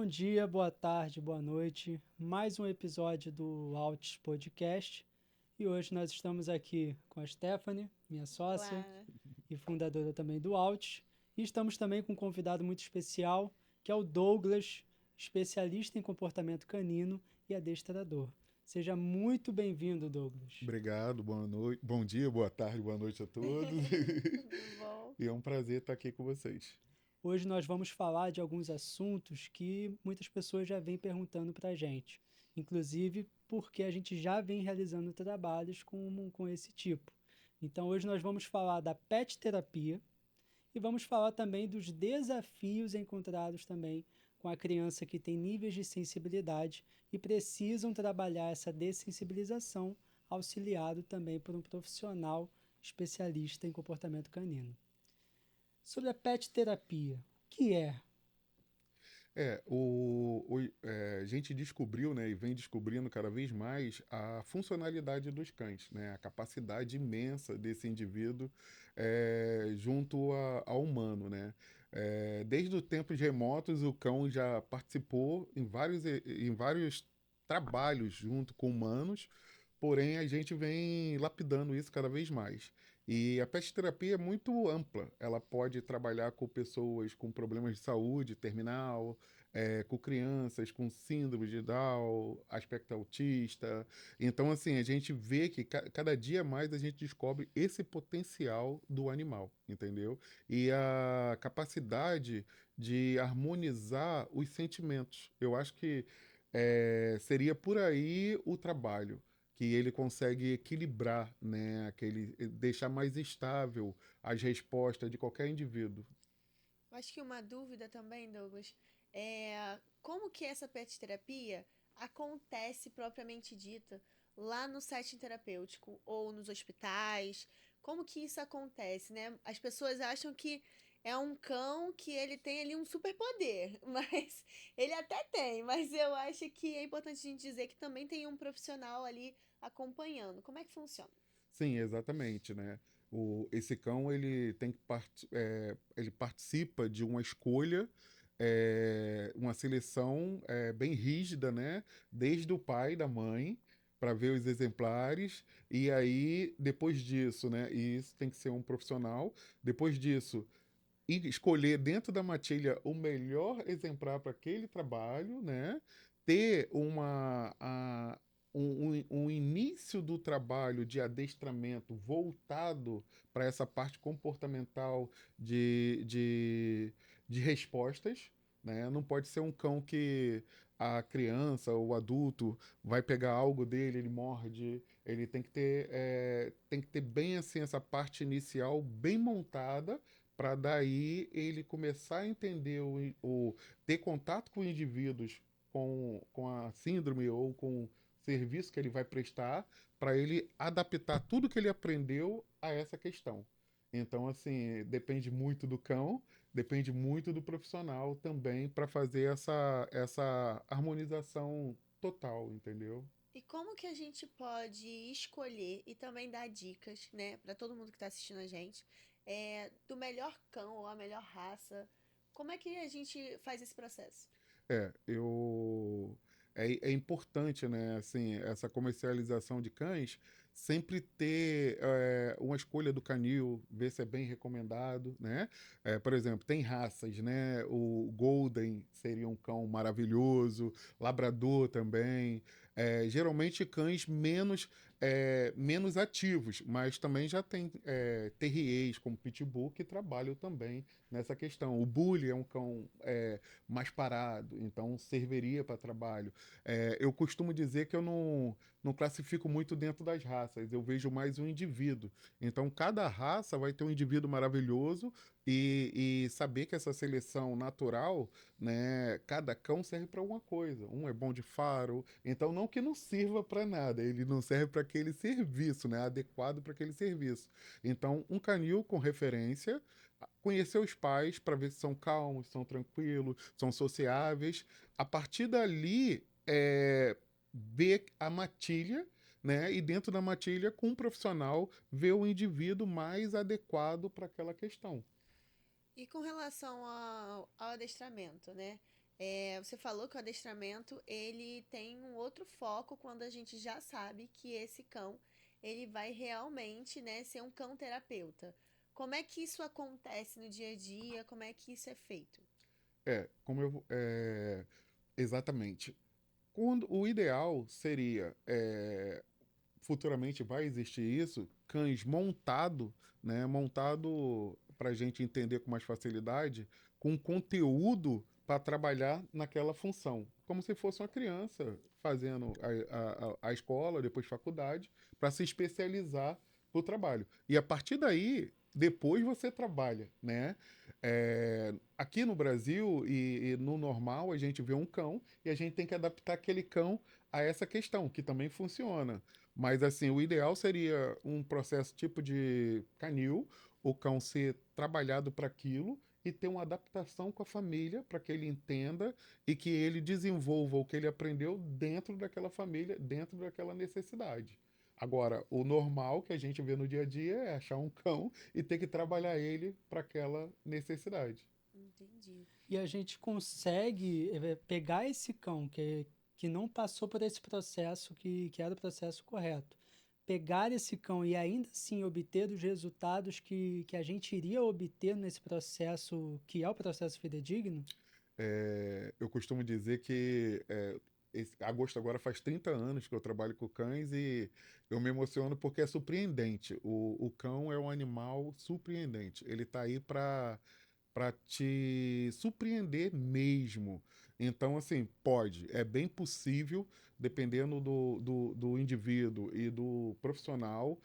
dia, boa tarde, boa noite. Mais um episódio do Altos Podcast. E hoje nós estamos aqui com a Stephanie, minha sócia Olá. e fundadora também do Altos. E estamos também com um convidado muito especial, que é o Douglas, especialista em comportamento canino e adestrador. Seja muito bem-vindo, Douglas. Obrigado, boa noite, bom dia, boa tarde, boa noite a todos. Tudo bom? E é um prazer estar aqui com vocês. Hoje nós vamos falar de alguns assuntos que muitas pessoas já vêm perguntando para a gente, inclusive porque a gente já vem realizando trabalhos com esse tipo. Então hoje nós vamos falar da pet terapia e vamos falar também dos desafios encontrados também com a criança que tem níveis de sensibilidade e precisam trabalhar essa dessensibilização, auxiliado também por um profissional especialista em comportamento canino. Sobre a pet terapia, o que é? A gente descobriu, né, e vem descobrindo cada vez mais a funcionalidade dos cães, né, a capacidade imensa desse indivíduo junto ao humano, né. Desde os tempos remotos, o cão já participou em vários trabalhos junto com humanos. Porém, a gente vem lapidando isso cada vez mais. E a pet terapia é muito ampla. Ela pode trabalhar com pessoas com problemas de saúde terminal, com crianças com síndrome de Down, aspecto autista. Então, assim, a gente vê que cada dia mais a gente descobre esse potencial do animal, entendeu? E a capacidade de harmonizar os sentimentos. Eu acho que seria por aí o trabalho que ele consegue equilibrar, né, deixar mais estável as respostas de qualquer indivíduo. Acho que uma dúvida também, Douglas, é como que essa pet terapia acontece propriamente dita lá no setting terapêutico ou nos hospitais? Como que isso acontece, né? As pessoas acham que é um cão que ele tem ali um superpoder, mas ele até tem, mas eu acho que é importante a gente dizer que também tem um profissional ali acompanhando. Como é que funciona? Sim, exatamente, né? Esse cão ele participa de uma escolha, uma seleção bem rígida, né? Desde o pai e da mãe para ver os exemplares e aí depois disso, né? E isso tem que ser um profissional. Depois disso, escolher dentro da matilha o melhor exemplar para aquele trabalho, né? Ter um início do trabalho de adestramento voltado para essa parte comportamental de respostas. Né? Não pode ser um cão que a criança ou o adulto vai pegar algo dele, ele morde. Ele tem que ter bem assim essa parte inicial bem montada para daí ele começar a entender ter contato com indivíduos com a síndrome ou com o serviço que ele vai prestar, para ele adaptar tudo que ele aprendeu a essa questão. Então, assim, depende muito do cão, depende muito do profissional também para fazer essa harmonização total, entendeu? E como que a gente pode escolher e também dar dicas, né, para todo mundo que está assistindo a gente, do melhor cão ou a melhor raça? Como é que a gente faz esse processo? É, eu. É importante, né? Assim, essa comercialização de cães sempre ter uma escolha do canil, ver se é bem recomendado, né? Por exemplo, tem raças, né? O Golden seria um cão maravilhoso, Labrador também. Geralmente cães menos ativos, mas também já tem terriers como Pitbull que trabalham também nessa questão. O Bully é um cão mais parado, então serviria para trabalho. Eu costumo dizer que eu não classifico muito dentro das raças, eu vejo mais um indivíduo. Então, cada raça vai ter um indivíduo maravilhoso e saber que essa seleção natural, né, cada cão serve para alguma coisa. Um é bom de faro, então não que não sirva para nada, ele não serve para aquele serviço, né, adequado para aquele serviço. Então, um canil com referência, conhecer os pais para ver se são calmos, são tranquilos, são sociáveis. A partir dali, ver a matilha, né? E dentro da matilha, com um profissional, ver o indivíduo mais adequado para aquela questão. E com relação ao adestramento, né? Você falou que o adestramento ele tem um outro foco quando a gente já sabe que esse cão ele vai realmente, né, ser um cão terapeuta. Como é que isso acontece no dia a dia? Como é que isso é feito? Como eu. Exatamente. O ideal seria, futuramente vai existir isso, cães montado, né? Montado para a gente entender com mais facilidade, com conteúdo para trabalhar naquela função. Como se fosse uma criança fazendo a escola, depois faculdade, para se especializar para o trabalho. E a partir daí, depois você trabalha, né? Aqui no Brasil e no normal, a gente vê um cão e a gente tem que adaptar aquele cão a essa questão, que também funciona. Mas assim, o ideal seria um processo tipo de canil, o cão ser trabalhado para aquilo e ter uma adaptação com a família para que ele entenda e que ele desenvolva o que ele aprendeu dentro daquela família, dentro daquela necessidade. Agora, o normal que a gente vê no dia a dia é achar um cão e ter que trabalhar ele para aquela necessidade. Entendi. E a gente consegue pegar esse cão que não passou por esse processo que era o processo correto. Pegar esse cão e ainda assim obter os resultados que a gente iria obter nesse processo, que é o processo fidedigno. Eu costumo dizer que agosto agora faz 30 anos que eu trabalho com cães e eu me emociono porque é surpreendente. O cão é um animal surpreendente. Ele está aí para te surpreender mesmo. Então, assim, é bem possível, dependendo do indivíduo e do profissional,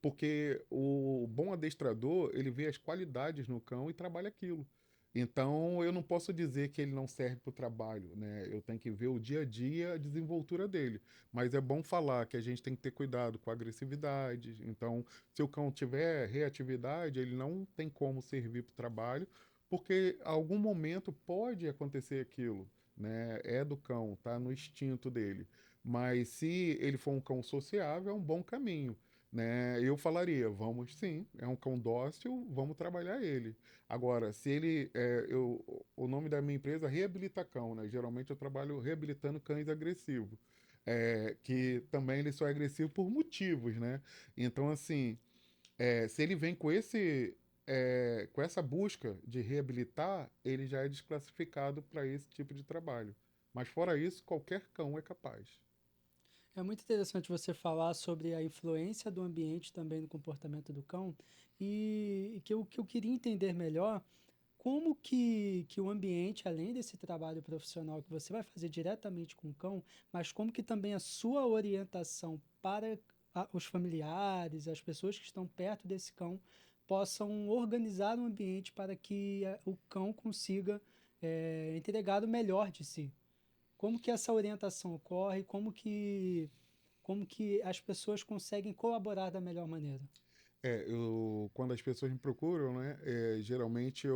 porque o bom adestrador, ele vê as qualidades no cão e trabalha aquilo. Então, eu não posso dizer que ele não serve para o trabalho, né? Eu tenho que ver o dia a dia, a desenvoltura dele. Mas é bom falar que a gente tem que ter cuidado com a agressividade. Então, se o cão tiver reatividade, ele não tem como servir para o trabalho, porque a algum momento pode acontecer aquilo, né? É do cão, tá no instinto dele. Mas se ele for um cão sociável, é um bom caminho, né? Eu falaria, vamos sim, é um cão dócil, vamos trabalhar ele. Agora, se ele, o nome da minha empresa é Reabilita Cão, né? Geralmente eu trabalho reabilitando cães agressivos, que também ele só é agressivo por motivos, né? Então, assim, se ele vem com essa busca de reabilitar, ele já é desclassificado para esse tipo de trabalho. Mas fora isso, qualquer cão é capaz. É muito interessante você falar sobre a influência do ambiente também no comportamento do cão e que eu queria entender melhor como que o ambiente, além desse trabalho profissional que você vai fazer diretamente com o cão, mas como que também a sua orientação para os familiares, as pessoas que estão perto desse cão, possam organizar um ambiente para que o cão consiga entregar o melhor de si. Como que essa orientação ocorre? Como que as pessoas conseguem colaborar da melhor maneira? Quando as pessoas me procuram, né, geralmente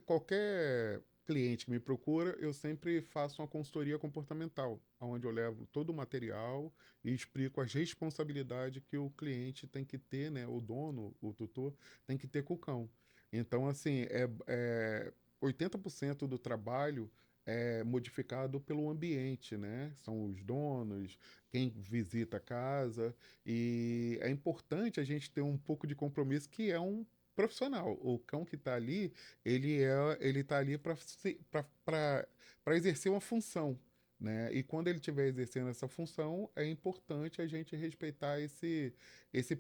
qualquer cliente que me procura, eu sempre faço uma consultoria comportamental, onde eu levo todo o material e explico as responsabilidades que o cliente tem que ter, né, o dono, o tutor, tem que ter com o cão. Então, assim, 80% do trabalho é modificado pelo ambiente, né? São os donos, quem visita a casa, e é importante a gente ter um pouco de compromisso que é um profissional. O cão que está ali, ele tá ali para exercer uma função, né? E quando ele estiver exercendo essa função, é importante a gente respeitar esse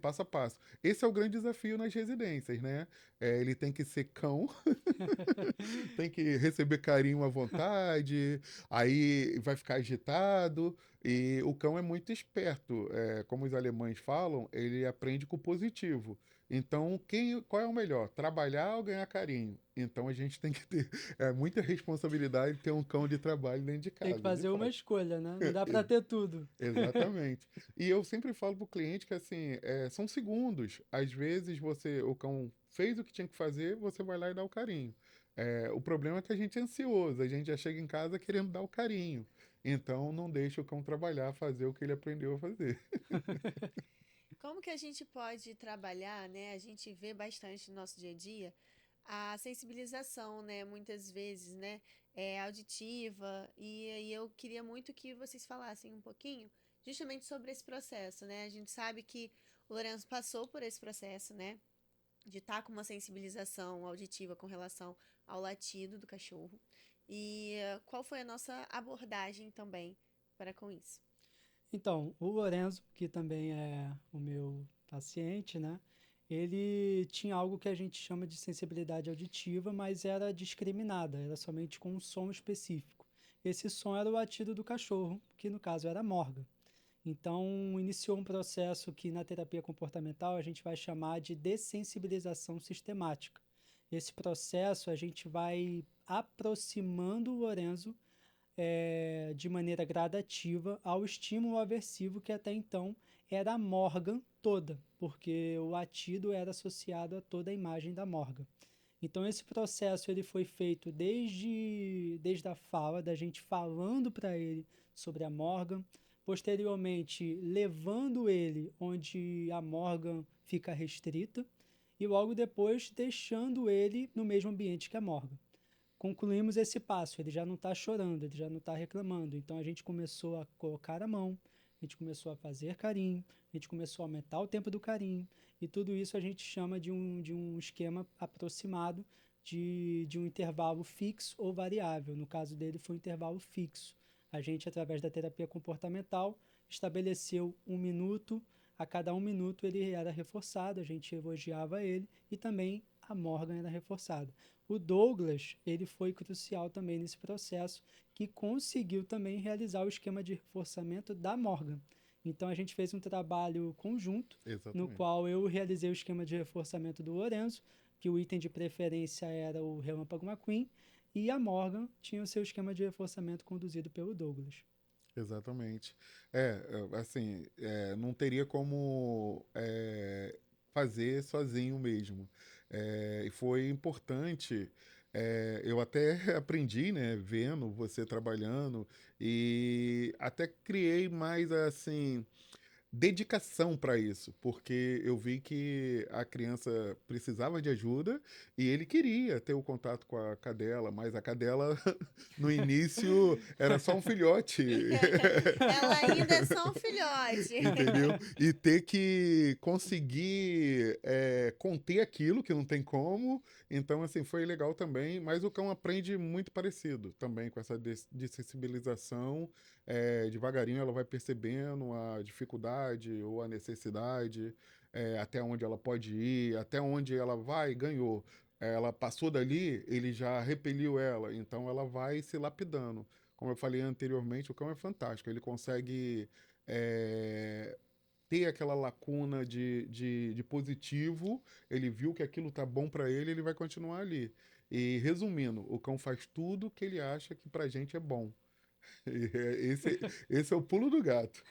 passo a passo. Esse é o grande desafio nas residências, né? Ele tem que ser cão, tem que receber carinho à vontade, aí vai ficar agitado. E o cão é muito esperto. Como os alemães falam, ele aprende com o positivo. Então, qual é o melhor? Trabalhar ou ganhar carinho? Então, a gente tem que ter muita responsabilidade de ter um cão de trabalho dentro de Tem que casa, de fazer uma fato. escolha, né? Não dá para Ex- ter tudo. Exatamente. E eu sempre falo pro cliente que assim, são segundos. Às vezes o cão fez o que tinha que fazer, você vai lá e dá o carinho. O problema é que a gente é ansioso, a gente já chega em casa querendo dar o carinho. Então não deixa o cão trabalhar, fazer o que ele aprendeu a fazer. Como que a gente pode trabalhar, né? A gente vê bastante no nosso dia a dia a sensibilização, né, muitas vezes, né, auditiva, e aí eu queria muito que vocês falassem um pouquinho justamente sobre esse processo, né? A gente sabe que o Lourenço passou por esse processo, né, de estar com uma sensibilização auditiva com relação ao latido do cachorro. E qual foi a nossa abordagem também para com isso? Então, o Lorenzo, que também é o meu paciente, né? Ele tinha algo que a gente chama de sensibilidade auditiva, mas era discriminada, era somente com um som específico. Esse som era o latido do cachorro, que no caso era a morga. Então, iniciou um processo que na terapia comportamental a gente vai chamar de dessensibilização sistemática. Esse processo a gente vai aproximando o Lorenzo de maneira gradativa ao estímulo aversivo que até então era a Morgan toda, porque o latido era associado a toda a imagem da Morgan. Então esse processo ele foi feito desde a fala, da gente falando para ele sobre a Morgan, posteriormente levando ele onde a Morgan fica restrita e logo depois deixando ele no mesmo ambiente que a Morgan. Concluímos esse passo, ele já não está chorando, ele já não está reclamando. Então a gente começou a colocar a mão, a gente começou a fazer carinho, a gente começou a aumentar o tempo do carinho, e tudo isso a gente chama de um esquema aproximado de um intervalo fixo ou variável. No caso dele, foi um intervalo fixo. A gente, através da terapia comportamental, estabeleceu 1 minuto, a cada 1 minuto ele era reforçado, a gente elogiava ele e também a Morgan era reforçada. O Douglas, ele foi crucial também nesse processo, que conseguiu também realizar o esquema de reforçamento da Morgan. Então a gente fez um trabalho conjunto, no Exatamente. qual eu realizei o esquema de reforçamento do Lorenzo, que o item de preferência era o Relâmpago McQueen, e a Morgan tinha o seu esquema de reforçamento conduzido pelo Douglas. Exatamente. Assim, não teria como fazer sozinho mesmo. E foi importante. Eu até aprendi, né, vendo você trabalhando e até criei mais assim dedicação para isso, porque eu vi que a criança precisava de ajuda e ele queria ter o contato com a cadela, mas a cadela no início era só um filhote. Ela ainda é só um filhote. Entendeu? E ter que conseguir conter aquilo que não tem como. Então, assim, foi legal também. Mas o cão aprende muito parecido também com essa desensibilização. Devagarinho ela vai percebendo a dificuldade ou a necessidade, até onde ela pode ir, até onde ela vai, ganhou. Ela passou dali, ele já repeliu ela. Então, ela vai se lapidando. Como eu falei anteriormente, o cão é fantástico. Ele consegue é, ter aquela lacuna de positivo, ele viu que aquilo tá bom para ele, ele vai continuar ali. E resumindo, o cão faz tudo que ele acha que pra gente é bom. Esse é o pulo do gato.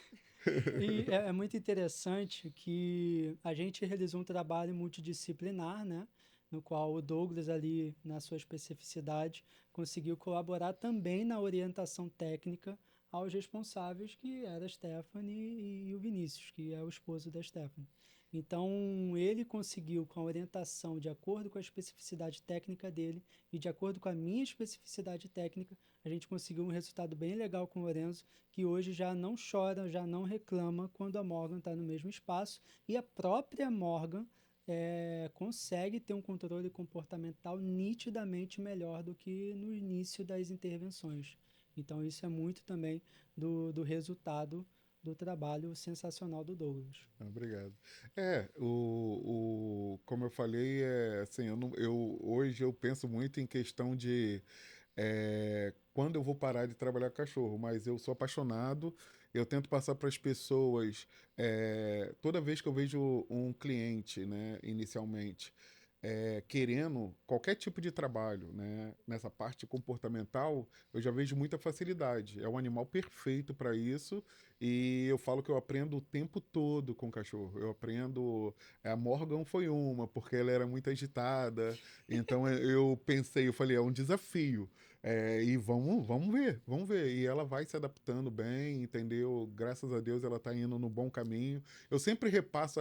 E é muito interessante que a gente realizou um trabalho multidisciplinar, né? No qual o Douglas, ali, na sua especificidade, conseguiu colaborar também na orientação técnica aos responsáveis, que era a Stephanie e o Vinícius, que é o esposo da Stephanie. Então, ele conseguiu, com a orientação de acordo com a especificidade técnica dele e de acordo com a minha especificidade técnica, a gente conseguiu um resultado bem legal com o Lorenzo, que hoje já não chora, já não reclama quando a Morgan está no mesmo espaço, e a própria Morgan consegue ter um controle comportamental nitidamente melhor do que no início das intervenções. Então isso é muito também do resultado do trabalho sensacional do Douglas. Obrigado. Como eu falei, assim, hoje eu penso muito em questão de quando eu vou parar de trabalhar com cachorro, mas eu sou apaixonado, eu tento passar para as pessoas, toda vez que eu vejo um cliente, né, inicialmente, querendo qualquer tipo de trabalho, né, nessa parte comportamental, eu já vejo muita facilidade. É um animal perfeito para isso e eu falo que eu aprendo o tempo todo com o cachorro. Eu aprendo. A Morgan foi uma, porque ela era muito agitada, então eu pensei, eu falei, é um desafio. E vamos ver, vamos ver. E ela vai se adaptando bem, entendeu? Graças a Deus ela está indo no bom caminho. Eu sempre repasso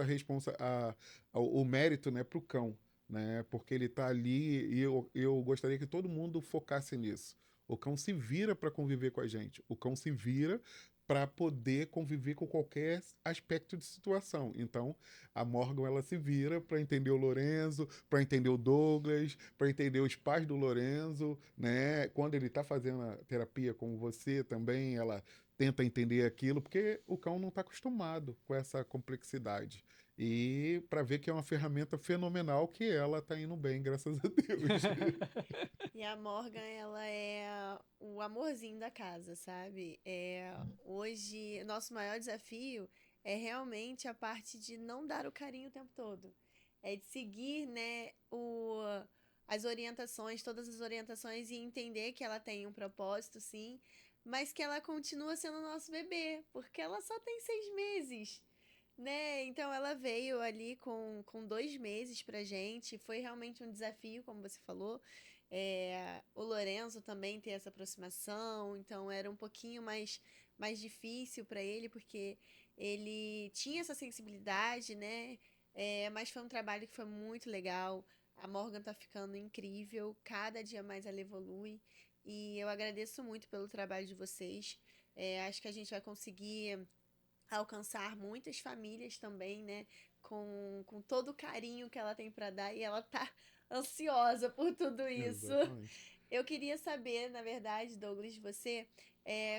o mérito, né, para o cão. né? Porque ele está ali e eu gostaria que todo mundo focasse nisso. O cão se vira para conviver com a gente. O cão se vira para poder conviver com qualquer aspecto de situação. Então, a Morgan ela se vira para entender o Lorenzo, para entender o Douglas, para entender os pais do Lorenzo, né? Quando ele está fazendo a terapia com você também, ela tenta entender aquilo, porque o cão não está acostumado com essa complexidade. E para ver que é uma ferramenta fenomenal que ela está indo bem, graças a Deus. E a Morgan, ela é o amorzinho da casa, sabe? Hoje, nosso maior desafio é realmente a parte de não dar o carinho o tempo todo. É de seguir, né, as orientações, todas as orientações e entender que ela tem um propósito, sim, mas que ela continua sendo nosso bebê, porque ela só tem 6 meses. Né? Então ela veio ali com 2 meses pra gente. Foi realmente um desafio, como você falou. O Lorenzo também tem essa aproximação, então era um pouquinho mais difícil para ele, porque ele tinha essa sensibilidade, né? Mas foi um trabalho que foi muito legal. A Morgan tá ficando incrível, cada dia mais ela evolui. E eu agradeço muito pelo trabalho de vocês. Acho que a gente vai conseguir alcançar muitas famílias também, né? Com todo o carinho que ela tem para dar e ela tá ansiosa por tudo isso. Exatamente. Eu queria saber, na verdade, Douglas, de você,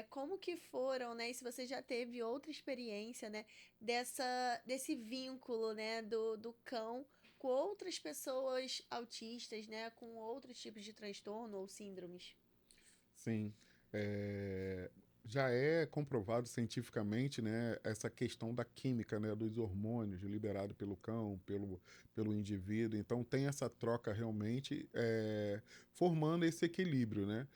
como que foram, né? E se você já teve outra experiência, né? Desse vínculo, né? Do cão com outras pessoas autistas, né? Com outros tipos de transtorno ou síndromes. Sim. É, já é comprovado cientificamente, né, essa questão da química, né, dos hormônios liberados pelo cão, pelo indivíduo. Então, tem essa troca realmente formando esse equilíbrio, né?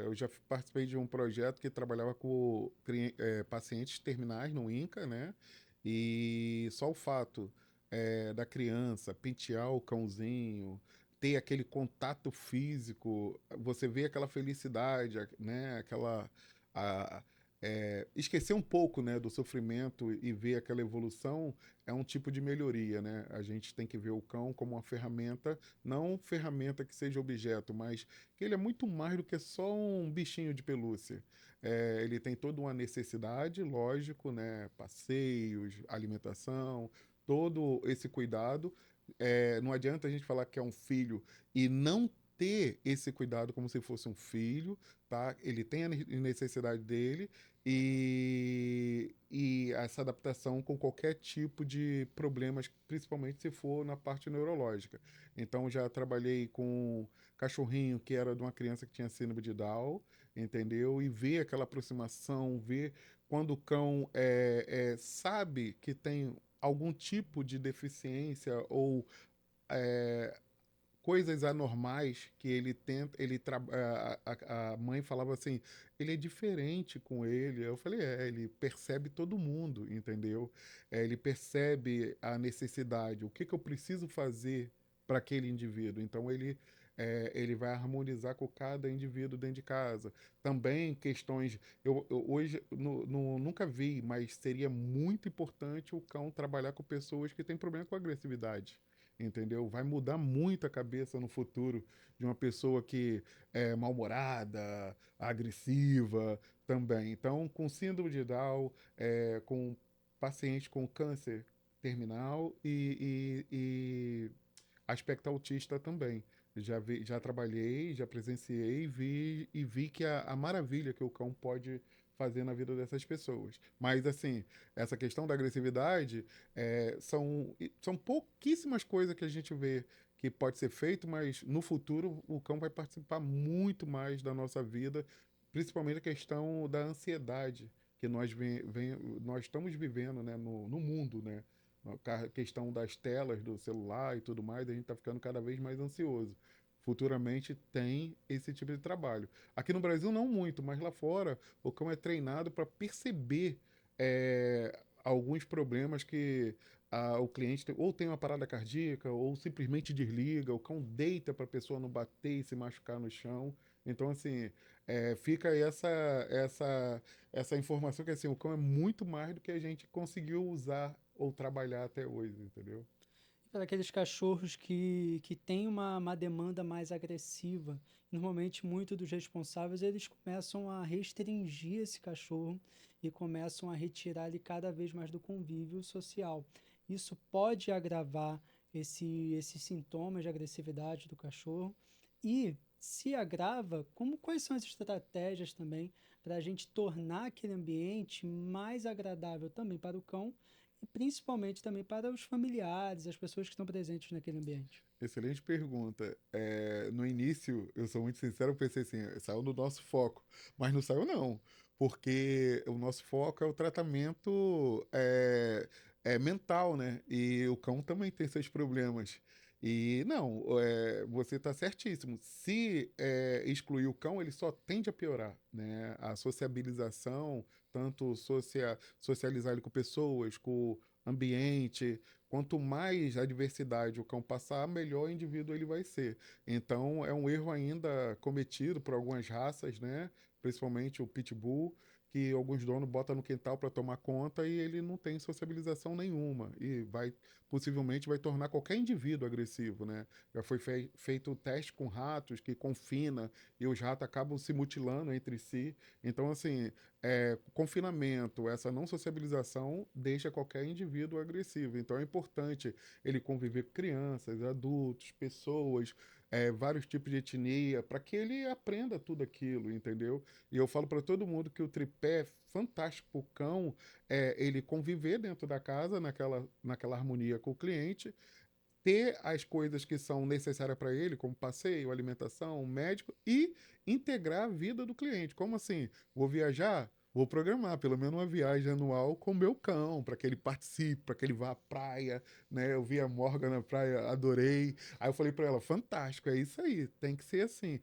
Eu já participei de um projeto que trabalhava com pacientes terminais no INCA, né? E só o fato da criança pentear o cãozinho, ter aquele contato físico, você vê aquela felicidade, né? A- esquecer um pouco, né, do sofrimento e ver aquela evolução é um tipo de melhoria, né? A gente tem que ver o cão como uma ferramenta, não ferramenta que seja objeto, mas que ele é muito mais do que só um bichinho de pelúcia. Ele tem toda uma necessidade, lógico, né? Passeios, alimentação, todo esse cuidado. Não adianta a gente falar que é um filho e não ter esse cuidado como se fosse um filho, tá? Ele tem a necessidade dele e essa adaptação com qualquer tipo de problemas, principalmente se for na parte neurológica. Então já trabalhei com cachorrinho que era de uma criança que tinha síndrome de Down, entendeu? E ver aquela aproximação, ver quando o cão sabe que tem algum tipo de deficiência ou é, coisas anormais que ele tenta, a mãe falava assim, ele é diferente com ele. Eu falei, ele percebe todo mundo, entendeu? Ele percebe a necessidade, o que que eu preciso fazer para aquele indivíduo. Então ele vai harmonizar com cada indivíduo dentro de casa. Também questões. Eu hoje nunca vi, mas seria muito importante o cão trabalhar com pessoas que têm problema com agressividade, entendeu? Vai mudar muito a cabeça no futuro de uma pessoa que é mal-humorada, agressiva também. Então, com síndrome de Down, com paciente com câncer terminal e aspecto autista também. Já trabalhei, já presenciei e vi que a maravilha que o cão pode fazer na vida dessas pessoas. Mas, assim, essa questão da agressividade são pouquíssimas coisas que a gente vê que pode ser feito, mas no futuro o cão vai participar muito mais da nossa vida, principalmente a questão da ansiedade que nós estamos vivendo, né, no mundo, né? A questão das telas do celular e tudo mais, a gente está ficando cada vez mais ansioso. Futuramente tem esse tipo de trabalho. Aqui no Brasil não muito, mas lá fora o cão é treinado para perceber alguns problemas que o cliente ou tem uma parada cardíaca ou simplesmente desliga, o cão deita para a pessoa não bater e se machucar no chão. Então, assim, fica aí essa informação que assim, o cão é muito mais do que a gente conseguiu usar ou trabalhar até hoje, entendeu? para aqueles cachorros que têm uma demanda mais agressiva. Normalmente, muitos dos responsáveis, eles começam a restringir esse cachorro e começam a retirar ele cada vez mais do convívio social. Isso pode agravar esses sintomas de agressividade do cachorro e se agrava, quais são as estratégias também para a gente tornar aquele ambiente mais agradável também para o cão e principalmente também para os familiares, as pessoas que estão presentes naquele ambiente. Excelente pergunta. No início, eu sou muito sincero, eu pensei assim, saiu do nosso foco, mas não saiu não, porque o nosso foco é o tratamento mental, né? E o cão também tem seus problemas. E não, você está certíssimo. Se excluir o cão, ele só tende a piorar, né? A sociabilização, tanto socializar ele com pessoas, com o ambiente. Quanto mais adversidade o cão passar, melhor indivíduo ele vai ser. Então, é um erro ainda cometido por algumas raças, né? Principalmente o Pitbull, que alguns donos botam no quintal para tomar conta e ele não tem sociabilização nenhuma. E possivelmente vai tornar qualquer indivíduo agressivo, né? Já foi feito o teste com ratos que confina e os ratos acabam se mutilando entre si. Então, assim, confinamento, essa não sociabilização deixa qualquer indivíduo agressivo. Então é importante ele conviver com crianças, adultos, pessoas, vários tipos de etnia, para que ele aprenda tudo aquilo, entendeu? E eu falo para todo mundo que o tripé é fantástico para o cão, ele conviver dentro da casa, naquela harmonia com o cliente, ter as coisas que são necessárias para ele, como passeio, alimentação, médico, e integrar a vida do cliente. Como assim? Vou viajar? Vou programar pelo menos uma viagem anual com o meu cão, para que ele participe, para que ele vá à praia, né? Eu vi a Morgan na praia, adorei. Aí eu falei para ela, fantástico, é isso aí, tem que ser assim.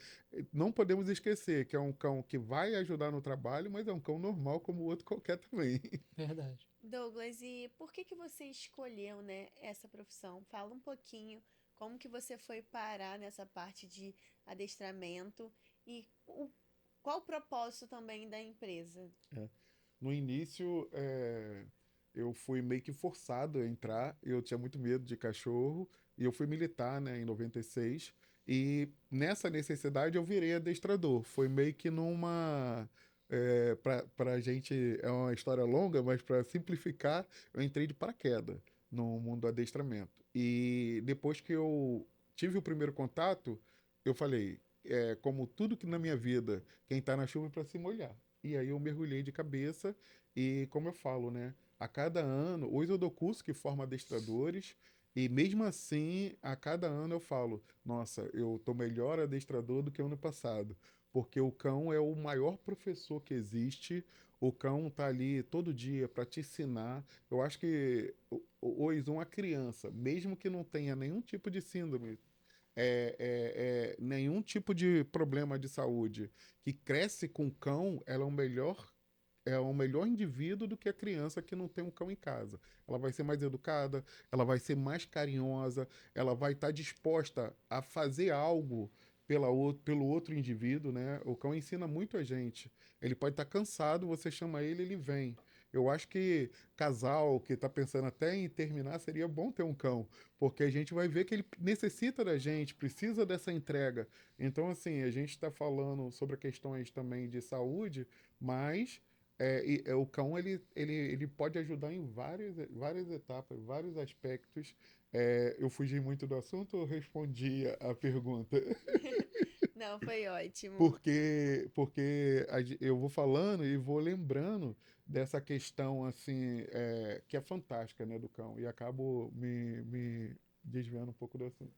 Não podemos esquecer que é um cão que vai ajudar no trabalho, mas é um cão normal como o outro qualquer também. Verdade. Douglas, e por que você escolheu, né, essa profissão? Fala um pouquinho como que você foi parar nessa parte de adestramento e qual o propósito também da empresa? É. No início, eu fui meio que forçado a entrar. Eu tinha muito medo de cachorro e eu fui militar, né, em 96. E nessa necessidade eu virei adestrador. Foi meio que numa. Para a gente, é uma história longa, mas para simplificar, eu entrei de paraquedas no mundo do adestramento. E depois que eu tive o primeiro contato, eu falei: como tudo que na minha vida, quem está na chuva é para se molhar. E aí eu mergulhei de cabeça e, como eu falo, né? A cada ano, hoje eu dou curso que forma adestradores e mesmo assim, a cada ano eu falo, nossa, eu tô melhor adestrador do que o ano passado, porque o cão é o maior professor que existe. O cão tá ali todo dia para te ensinar. Eu acho que hoje uma criança, mesmo que não tenha nenhum tipo de síndrome, nenhum tipo de problema de saúde, que cresce com cão, ela é o melhor indivíduo do que a criança que não tem um cão em casa. Ela vai ser mais educada, ela vai ser mais carinhosa, ela vai estar disposta a fazer algo pelo outro indivíduo, né? O cão ensina muito a gente. Ele pode estar cansado, você chama ele, ele vem. Eu acho que casal que está pensando até em terminar, seria bom ter um cão, porque a gente vai ver que ele necessita da gente, precisa dessa entrega. Então, assim, a gente está falando sobre questões também de saúde, mas o cão ele pode ajudar em várias etapas, vários aspectos. Eu fugi muito do assunto ou respondi a pergunta? Não, foi ótimo. Porque eu vou falando e vou lembrando dessa questão assim que é fantástica, né, do cão e acabo me desviando um pouco do assunto.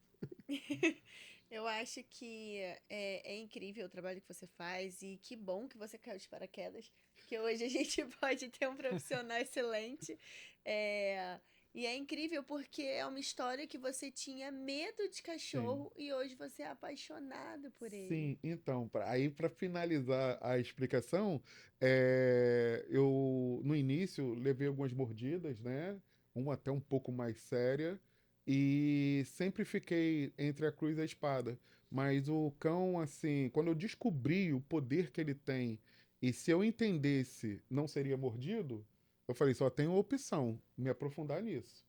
Eu acho que é incrível o trabalho que você faz e que bom que você caiu de paraquedas, porque hoje a gente pode ter um profissional excelente. É, e é incrível porque é uma história que você tinha medo de Sim. cachorro e hoje você é apaixonado por ele. Sim, então, aí para finalizar a explicação, eu no início levei algumas mordidas, né? Uma até um pouco mais séria, e sempre fiquei entre a cruz e a espada. Mas o cão, assim, quando eu descobri o poder que ele tem, e se eu entendesse não seria mordido, eu falei, só tenho a opção, me aprofundar nisso.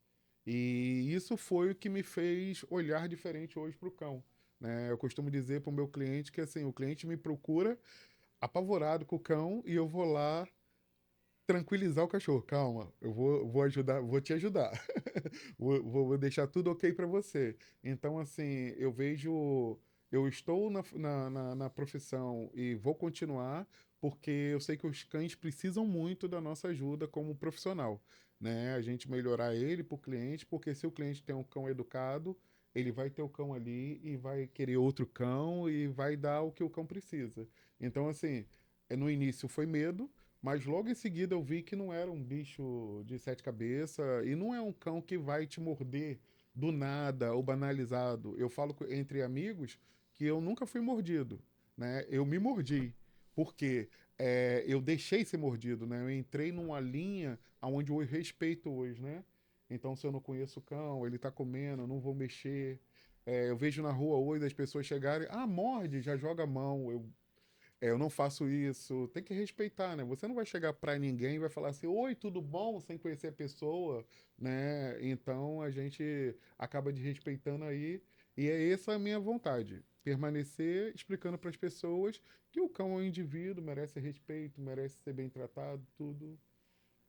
E isso foi o que me fez olhar diferente hoje para o cão. Né? Eu costumo dizer para o meu cliente que assim, o cliente me procura apavorado com o cão e eu vou lá tranquilizar o cachorro. Calma, vou ajudar, vou te ajudar. Vou deixar tudo ok para você. Então, assim, eu estou na profissão e vou continuar porque eu sei que os cães precisam muito da nossa ajuda como profissional, né? A gente melhorar ele para o cliente, porque se o cliente tem um cão educado, ele vai ter o cão ali e vai querer outro cão e vai dar o que o cão precisa. Então, assim, no início foi medo, mas logo em seguida eu vi que não era um bicho de sete cabeças e não é um cão que vai te morder do nada ou banalizado. Eu falo entre amigos que eu nunca fui mordido, né? Eu me mordi, porque eu deixei ser mordido, né? Eu entrei numa linha onde eu respeito hoje, né? Então, se eu não conheço o cão, ele tá comendo, eu não vou mexer. Eu vejo na rua hoje as pessoas chegarem, morde, já joga a mão. Eu não faço isso. Tem que respeitar, né? Você não vai chegar pra ninguém e vai falar assim, oi, tudo bom? Sem conhecer a pessoa, né? Então a gente acaba desrespeitando aí. E é essa a minha vontade. Permanecer explicando para as pessoas que o cão é um indivíduo, merece respeito, merece ser bem tratado, tudo.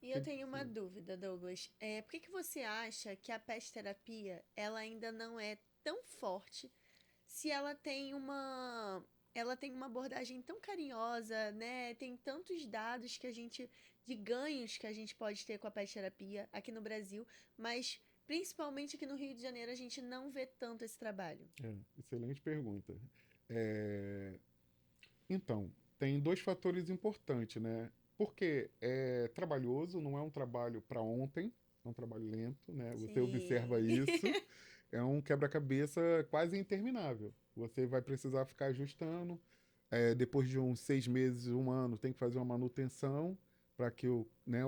E eu Tem que tenho uma ser. dúvida, Douglas. Por que que você acha que a pet terapia ela ainda não é tão forte se ela tem uma abordagem tão carinhosa, né? Tem tantos dados que a gente de ganhos que a gente pode ter com a pet terapia aqui no Brasil, mas principalmente aqui no Rio de Janeiro a gente não vê tanto esse trabalho. Excelente pergunta. É, Então, tem dois fatores importantes, né? Porque é trabalhoso, não é um trabalho para ontem, é um trabalho lento, né? Você observa Sim. isso, é um quebra-cabeça quase interminável. Você vai precisar ficar ajustando. Depois de uns 6 meses, um ano, tem que fazer uma manutenção para que o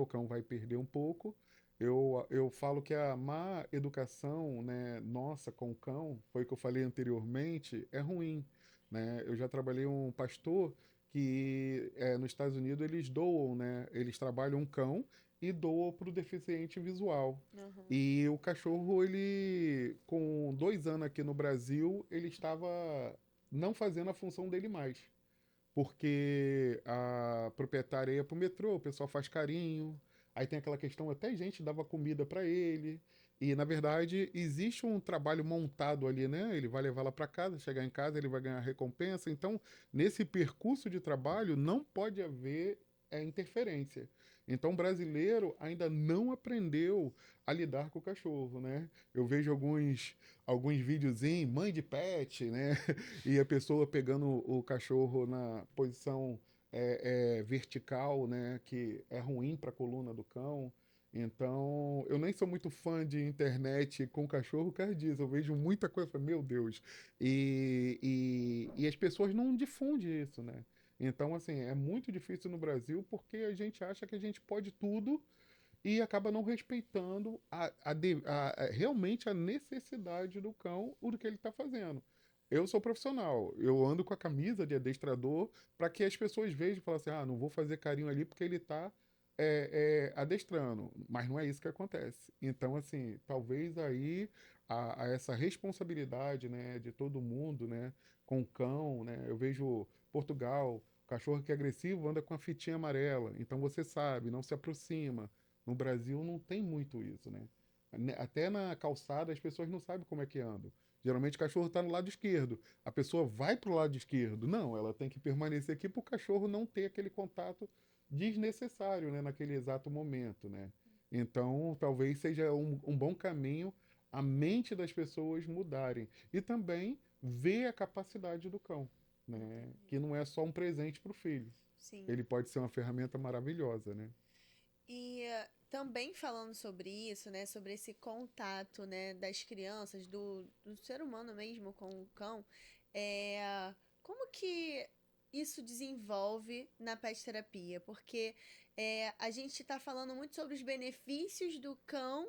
cão vai perder um pouco. Eu falo que a má educação, né, nossa com o cão, foi o que eu falei anteriormente, é ruim, né? Eu já trabalhei um pastor que nos Estados Unidos eles doam, né? Eles trabalham um cão e doam para o deficiente visual. Uhum. E o cachorro, ele, com 2 anos aqui no Brasil, ele estava não fazendo a função dele mais. Porque a proprietária ia pro metrô, o pessoal faz carinho, aí tem aquela questão, até gente dava comida para ele. E na verdade existe um trabalho montado ali, né? Ele vai levar lá para casa, chegar em casa, ele vai ganhar recompensa. Então, nesse percurso de trabalho não pode haver interferência. Então, o brasileiro ainda não aprendeu a lidar com o cachorro, né? Eu vejo alguns videozinhos, mãe de pet, né? E a pessoa pegando o cachorro na posição vertical, né, que é ruim para a coluna do cão. Então, eu nem sou muito fã de internet com cachorro, por causa disso. Eu vejo muita coisa, falo, meu Deus. E as pessoas não difundem isso, né? Então, assim, é muito difícil no Brasil porque a gente acha que a gente pode tudo e acaba não respeitando realmente a necessidade do cão, o do que ele está fazendo. Eu sou profissional, eu ando com a camisa de adestrador para que as pessoas vejam e falem assim: não vou fazer carinho ali porque ele está adestrando. Mas não é isso que acontece. Então, assim, talvez aí a essa responsabilidade, né, de todo mundo, né, com o cão, né, eu vejo Portugal. Cachorro que é agressivo anda com a fitinha amarela, então você sabe, não se aproxima. No Brasil não tem muito isso, né? Até na calçada as pessoas não sabem como é que andam. Geralmente o cachorro está no lado esquerdo. A pessoa vai para o lado esquerdo. Não, ela tem que permanecer aqui para o cachorro não ter aquele contato desnecessário, né, naquele exato momento, né? Então, talvez seja um bom caminho a mente das pessoas mudarem. E também ver a capacidade do cão, né? Entendi. Que não é só um presente para o filho. Sim. Ele pode ser uma ferramenta maravilhosa, né? E também falando sobre isso, né, sobre esse contato, né, das crianças, do ser humano mesmo com o cão, como que isso desenvolve na pet terapia? Porque a gente está falando muito sobre os benefícios do cão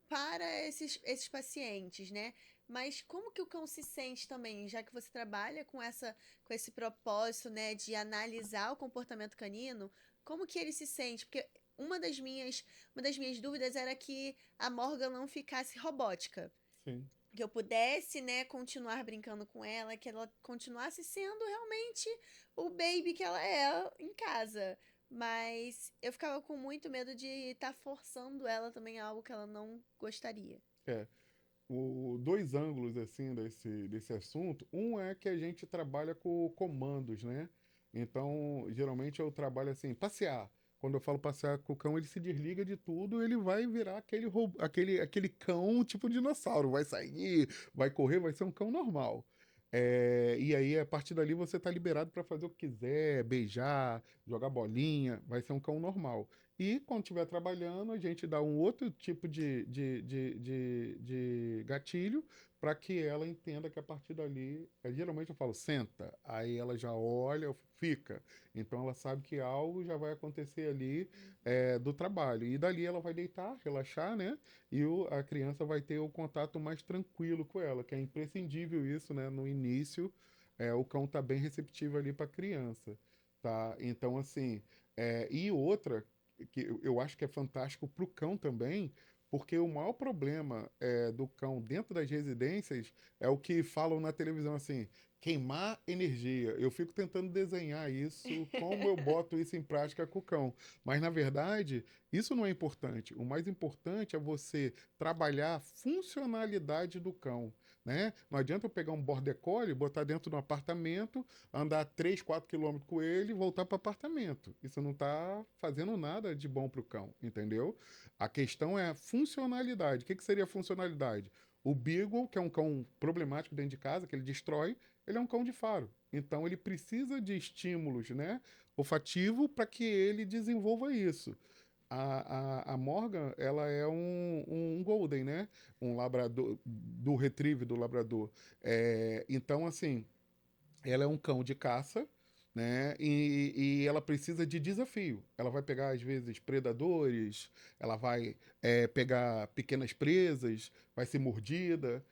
para esses pacientes, né? Mas como que o cão se sente também, já que você trabalha com esse propósito, né, de analisar o comportamento canino, como que ele se sente? Porque uma das minhas dúvidas era que a Morgan não ficasse robótica. Sim. Que eu pudesse, né, continuar brincando com ela, que ela continuasse sendo realmente o baby que ela é em casa. Mas eu ficava com muito medo de estar forçando ela também a algo que ela não gostaria. É. Dois ângulos assim desse assunto. Um é que a gente trabalha com comandos, né? Então, geralmente eu trabalho assim, passear. Quando eu falo passear com o cão, ele se desliga de tudo, ele vai virar aquele cão tipo dinossauro. Vai sair, vai correr, vai ser um cão normal. E aí, a partir dali, você está liberado para fazer o que quiser, beijar, jogar bolinha, vai ser um cão normal. E quando estiver trabalhando, a gente dá um outro tipo de gatilho para que ela entenda que a partir dali, geralmente eu falo, senta, aí ela já olha, fica. Então ela sabe que algo já vai acontecer ali do trabalho. E dali ela vai deitar, relaxar, né? E a criança vai ter o contato mais tranquilo com ela, que é imprescindível isso, né? No início, o cão tá bem receptivo ali para a criança, tá? Então, assim, e outra que eu acho que é fantástico para o cão também, porque o maior problema do cão dentro das residências é o que falam na televisão assim, queimar energia. Eu fico tentando desenhar isso, como eu boto isso em prática com o cão. Mas, na verdade, isso não é importante. O mais importante é você trabalhar a funcionalidade do cão. Né? Não adianta eu pegar um border collie, botar dentro de um apartamento, andar 3, 4 quilômetros com ele e voltar para o apartamento. Isso não está fazendo nada de bom para o cão, entendeu? A questão é a funcionalidade. O que seria a funcionalidade? O Beagle, que é um cão problemático dentro de casa, que ele destrói, ele é um cão de faro. Então ele precisa de estímulos, né, olfativo para que ele desenvolva isso. A Morgan, ela é um Golden, né? Um labrador, do retrieve do labrador. Então, assim, ela é um cão de caça, né? E ela precisa de desafio. Ela vai pegar, às vezes, predadores, ela vai pegar pequenas presas, vai ser mordida.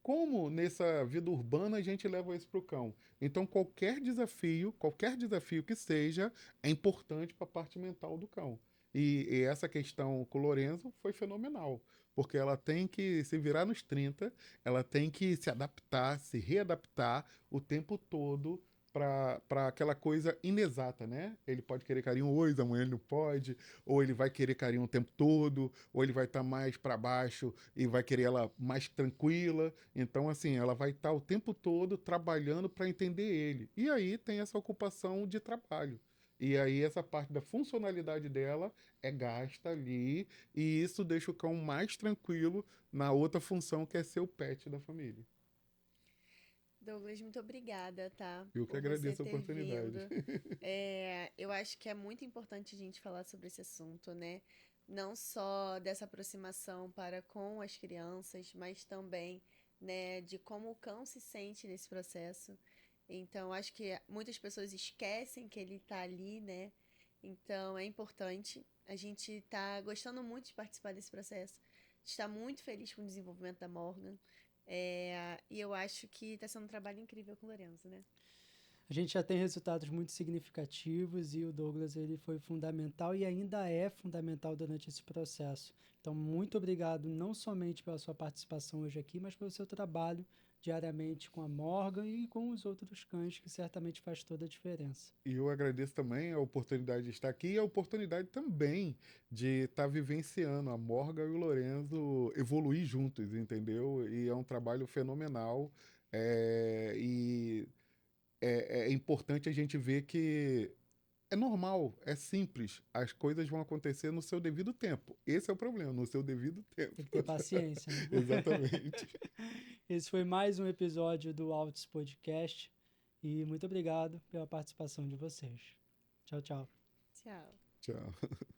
Como nessa vida urbana a gente leva isso para o cão? Então, qualquer desafio que seja, é importante para a parte mental do cão. E essa questão com o Lorenzo foi fenomenal, porque ela tem que se virar nos 30, ela tem que se adaptar, se readaptar o tempo todo para aquela coisa inexata, né? Ele pode querer carinho hoje, amanhã ele não pode, ou ele vai querer carinho o tempo todo, ou ele vai estar mais para baixo e vai querer ela mais tranquila. Então, assim, ela vai estar o tempo todo trabalhando para entender ele. E aí tem essa ocupação de trabalho. E aí essa parte da funcionalidade dela é gasta ali, e isso deixa o cão mais tranquilo na outra função que é ser o pet da família. Douglas, muito obrigada, tá? Eu que Por você agradeço a ter oportunidade. vindo. Eu acho que é muito importante a gente falar sobre esse assunto, né? Não só dessa aproximação para com as crianças, mas também, né, de como o cão se sente nesse processo. Então, acho que muitas pessoas esquecem que ele está ali, né? Então, é importante. A gente está gostando muito de participar desse processo. Está muito feliz com o desenvolvimento da Morgan. E eu acho que está sendo um trabalho incrível com o Lorenzo, né? A gente já tem resultados muito significativos e o Douglas ele foi fundamental e ainda é fundamental durante esse processo. Então, muito obrigado não somente pela sua participação hoje aqui, mas pelo seu trabalho diariamente com a Morgan e com os outros cães, que certamente faz toda a diferença. E eu agradeço também a oportunidade de estar aqui e a oportunidade também de estar vivenciando a Morgan e o Lorenzo evoluir juntos, entendeu? E é um trabalho fenomenal. E é importante a gente ver que é normal, é simples, as coisas vão acontecer no seu devido tempo. Esse é o problema, no seu devido tempo. Tem que ter paciência, né? Exatamente. Esse foi mais um episódio do Altos Podcast e muito obrigado pela participação de vocês. Tchau, tchau. Tchau. Tchau.